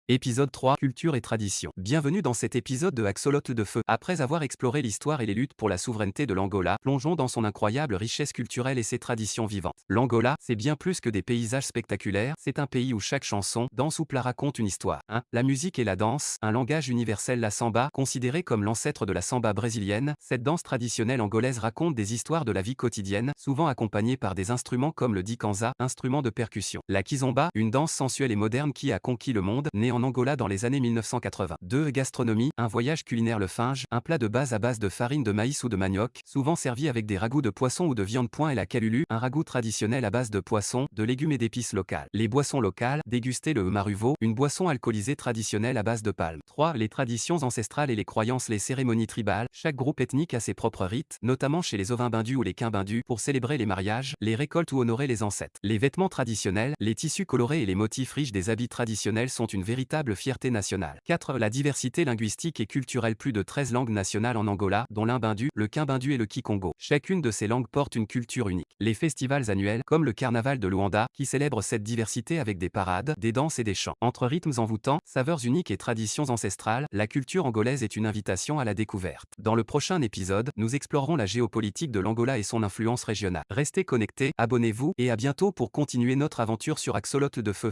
Épisode 3, Culture et tradition. Bienvenue dans cet épisode de Axolotl de Feu. Après avoir exploré l'histoire et les luttes pour la souveraineté de l'Angola, plongeons dans son incroyable richesse culturelle et ses traditions vivantes. L'Angola, c'est bien plus que des paysages spectaculaires, c'est un pays où chaque chanson, danse ou plat raconte une histoire. La musique et la danse, un langage universel, la samba, considérée comme l'ancêtre de la samba brésilienne, cette danse traditionnelle angolaise raconte des histoires de la vie quotidienne, souvent accompagnée par des instruments comme le dikanza, instrument de percussion. La kizomba, une danse sensuelle et moderne qui a conquis le monde, née en Angola dans les années 1980. 2. Gastronomie, un voyage culinaire, le finge, un plat de base à base de farine de maïs ou de manioc, souvent servi avec des ragoûts de poisson ou de viande. Et la kalulu, un ragoût traditionnel à base de poisson, de légumes et d'épices locales. Les boissons locales, déguster le maruvo, une boisson alcoolisée traditionnelle à base de palme. 3. Les traditions ancestrales et les croyances, les cérémonies tribales, chaque groupe ethnique a ses propres rites, notamment chez les Ovin-Bindus ou les Kimbindus, pour célébrer les mariages, les récoltes ou honorer les ancêtres. Les vêtements traditionnels, les tissus colorés et les motifs riches des habits traditionnels sont une véritable fierté nationale. 4. La diversité linguistique et culturelle, plus de 13 langues nationales en Angola, dont l'Imbindu, le Kimbindu et le Kikongo. Chacune de ces langues porte une culture unique. Les festivals annuels, comme le carnaval de Luanda, qui célèbre cette diversité avec des parades, des danses et des chants. Entre rythmes envoûtants, saveurs uniques et traditions ancestrales, la culture angolaise est une invitation à la découverte. Dans le prochain épisode, nous explorerons la géopolitique de l'Angola et son influence régionale. Restez connectés, abonnez-vous, et à bientôt pour continuer notre aventure sur Axolotl de Feu.